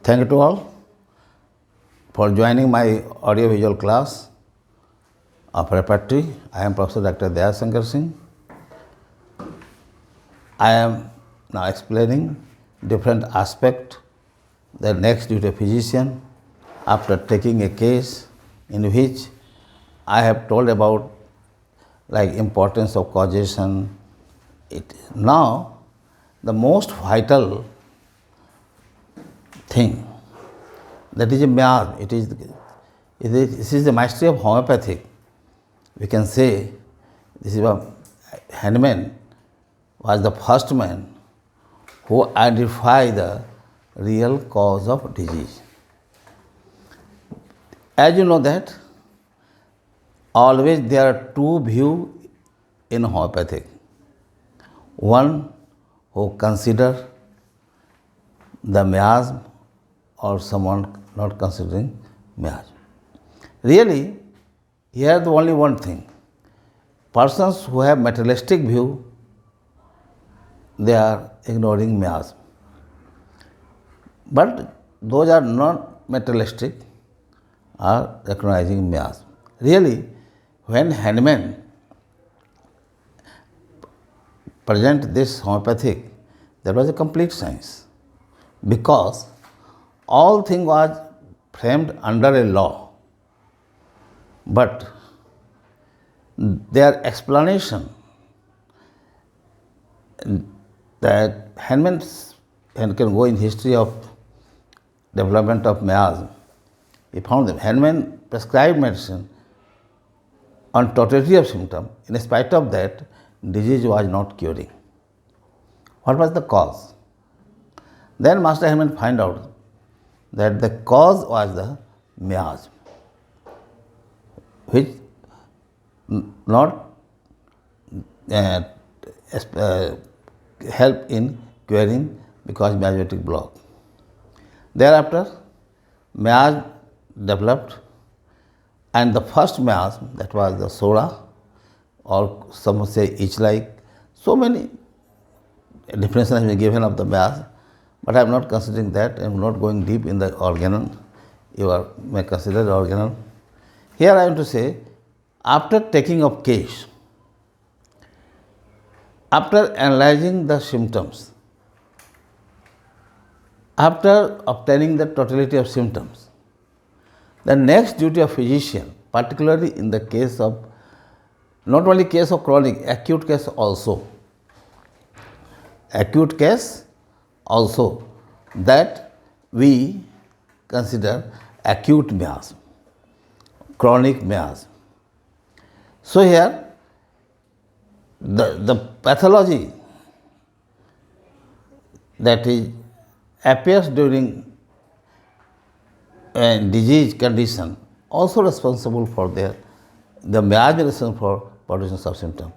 Thank you to all for joining my audio-visual class of Repertory. I am Professor Dr. Daya Shankar Singh. I am now explaining different aspects that next duty of physician after taking a case in which I have told about like importance of causation. Now the most vital thing, that is a miasm. This is the mastery of homeopathy. We can say this is what Hahnemann was the first man who identified the real cause of disease. As you know that always there are two views in homeopathy. One who consider the miasm or someone not considering miasm. Really, here is only one thing. Persons who have materialistic view, they are ignoring miasm. But those are not materialistic are recognizing miasm. Really, when Hahnemann present this homeopathic, that was a complete science, because all thing was framed under a law, but their explanation that Hahnemann can go in history of development of miasm. He found that Hahnemann prescribed medicine on totality of symptom. In spite of that, disease was not curing. What was the cause? Then Master Hahnemann find out that the cause was the miasm, which not help in curing because miasmatic block. Thereafter, miasm developed, and the first miasm, that was the soda, or some say itch-like. So many definitions have been given of the miasm, but I am not considering that. I am not going deep in the organon. You may consider the organon. Here I am to say, after taking of case, after analyzing the symptoms, after obtaining the totality of symptoms, the next duty of physician, particularly in the case of, not only case of chronic, acute case also, that we consider acute miasm, chronic miasm. So here, the pathology that appears during a disease condition also responsible for the miasm responsible for production of symptom.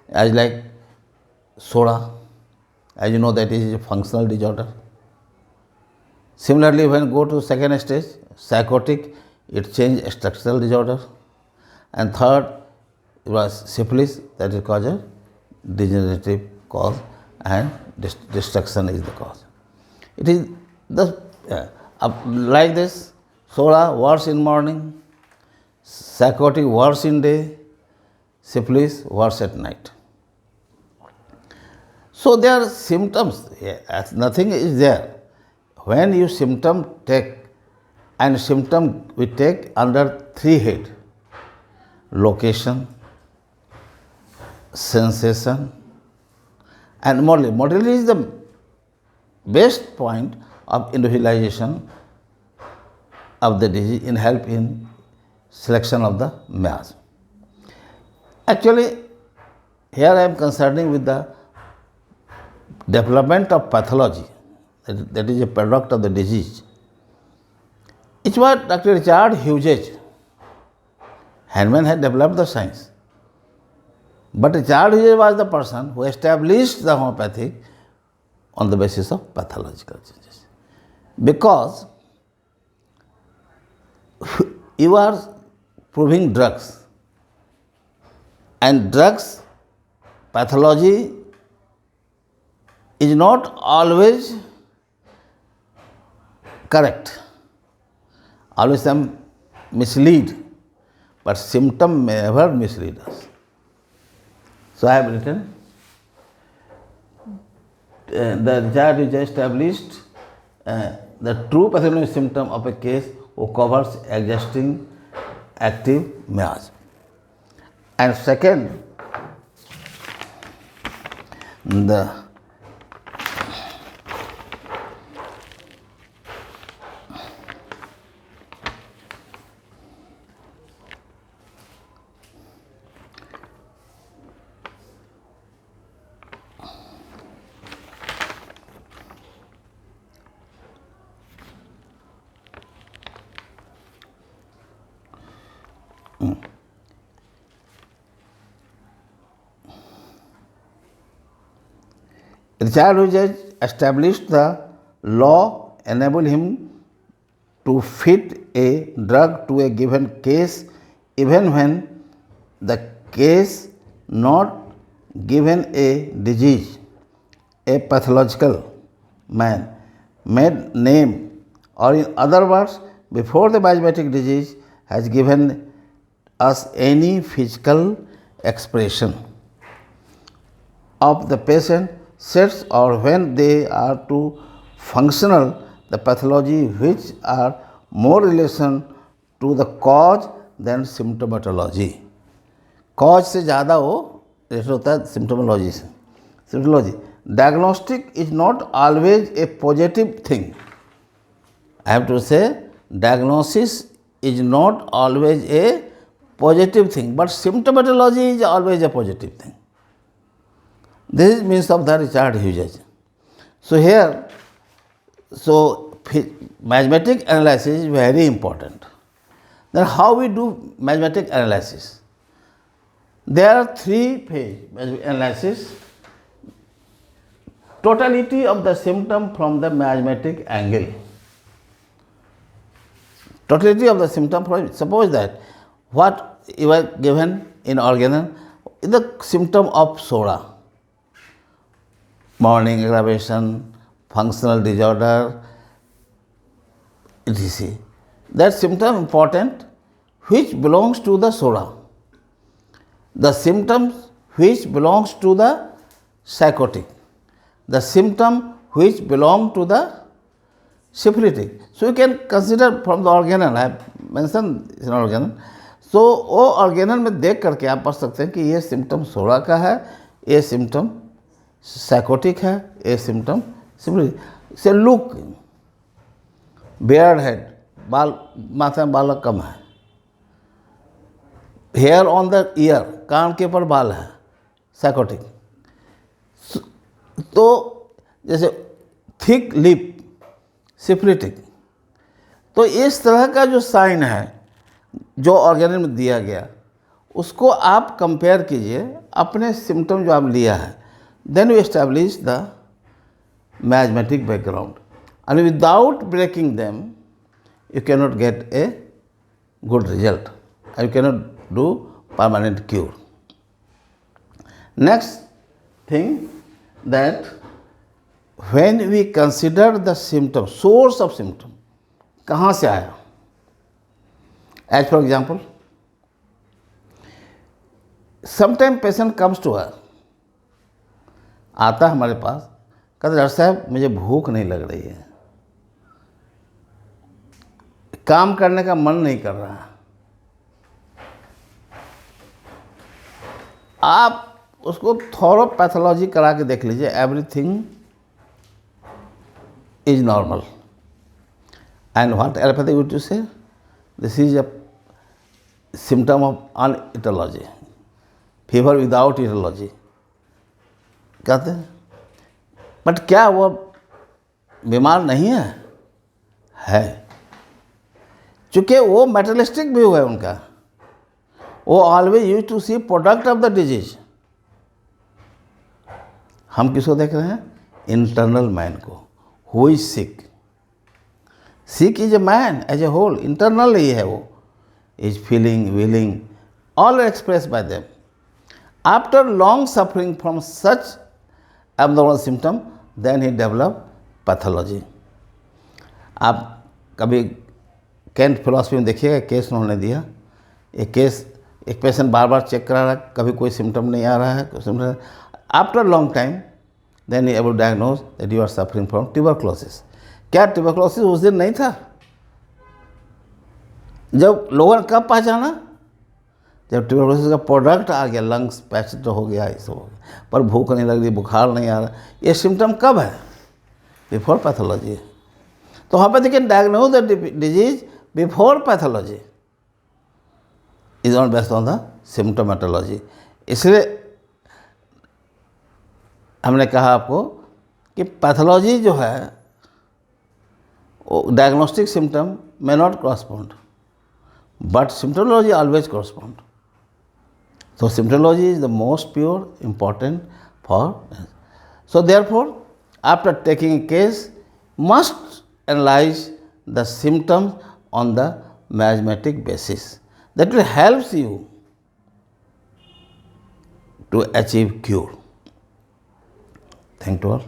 As like soda, as you know, that is a functional disorder. Similarly, when go to second stage, psychotic, it change structural disorder. And third, it was syphilis, that is cause a degenerative cause, and destruction is the cause. It is like this: soda worse in morning, psychotic worse in day, syphilis worse at night. So there are symptoms, nothing is there. When you symptom take, and symptom we take under three head: location, sensation, and modality. Modality is the best point of individualization of the disease in help in selection of the miasm. Actually, here I am concerning with the development of pathology, that is a product of the disease. It was Dr. Richard Hughes. Hahnemann had developed the science, but Richard Hughes was the person who established the homeopathy on the basis of pathological changes. Because you are proving drugs, and drugs pathology is not always correct. Always some mislead, but symptom may never mislead us. So I have written, the Richard is established the true pathological symptom of a case who covers existing active miasm. And second, the Richard Hughes established the law enable him to fit a drug to a given case even when the case not given a disease, a pathological man made name, or in other words, before the miasmatic disease has given us any physical expression of the patient sets, or when they are too functional, the pathology which are more relation to the cause than symptomatology. Cause से ज़्यादा वो rate होता है symptomology से. Symptomology. Diagnostic is not always a positive thing. I have to say, diagnosis is not always a positive thing, but symptomatology is always a positive thing. This is means of the Richard Hughes. So here, miasmatic analysis is very important. Then how we do miasmatic analysis? There are 3 phases analysis. Totality of the symptom from the miasmatic angle. Totality of the symptom from, suppose that what you are given in organelle is the symptom of soda. Morning aggravation, functional disorder, etc. That symptom important which belongs to the soda. The symptoms which belongs to the psychotic. The symptom which belong to the syphilitic. So you can consider from the organelle, I have mentioned in organelle. So वो organelle में देख करके आप पढ़ सकते हैं कि ये symptom सोडा का है, ये symptom psychotic है, ये symptom syphilitic. से look, beard head, बाल माथा में बाल कम है, hair on the ear, कान के ऊपर बाल है, psychotic. तो जैसे थिक लिप सिफिलिटिक. तो इस तरह का जो साइन है जो ऑर्गेनल में दिया गया उसको आप कंपेयर कीजिए अपने सिम्टम जो आप लिया है. Then you establish the miasmatic background, and without breaking them you cannot get a good result and you cannot do permanent cure. Next thing, that when we consider the symptom, source of symptom, कहाँ से आया? As for example, sometime patient comes to us, आता हमारे पास, कहते doctor साहब मुझे भूख नहीं लग रही है, काम करने का मन नहीं कर रहा. आप उसको थोड़ा पैथोलॉजी करा के देख लीजिए, everything is normal. And what allopathy would you say? This is a symptom of unaetiology, fever without aetiology कहते हैं. बट क्या वो बीमार नहीं है? है. चूँकि वो मेटलिस्टिक व्यू है उनका, वो always use to see product of the disease. हम किसको देख रहे हैं? इंटरनल मैन को. Who is sick? Sick is a man as a whole, internal ही है वो. Is feeling, willing, all express by them. After long suffering from such abnormal symptom, then he develop pathology. आप कभी cantt philosophy में देखिएगा, case उन्होंने दिया, एक केस, एक पेशेंट बार बार चेक करा रहा है, कभी कोई सिम्टम नहीं आ रहा है, कोई symptom, after long time then he able diagnose that you are suffering from tuberculosis. क्या ट्यूबरक्लोसिस उस दिन नहीं था? जब लोगों ने कब पहचाना? जब ट्यूबरक्लोसिस का प्रोडक्ट आ गया, लंग्स पैच हो गया, ये सब हो गया, पर भूख नहीं लग रही, बुखार नहीं आ रहा, ये सिम्टम कब है? Before pathology. तो homeopathy can diagnose the disease before pathology, is not based on the symptomatology. इसलिए हमने कहा आपको कि पैथोलॉजी जो है वो diagnostic symptom may not correspond, but symptomology always correspond. So symptomology is the most pure, important for. So therefore, after taking a case, must analyze the symptoms on the miasmatic basis. That will help you to achieve cure. Thank you all.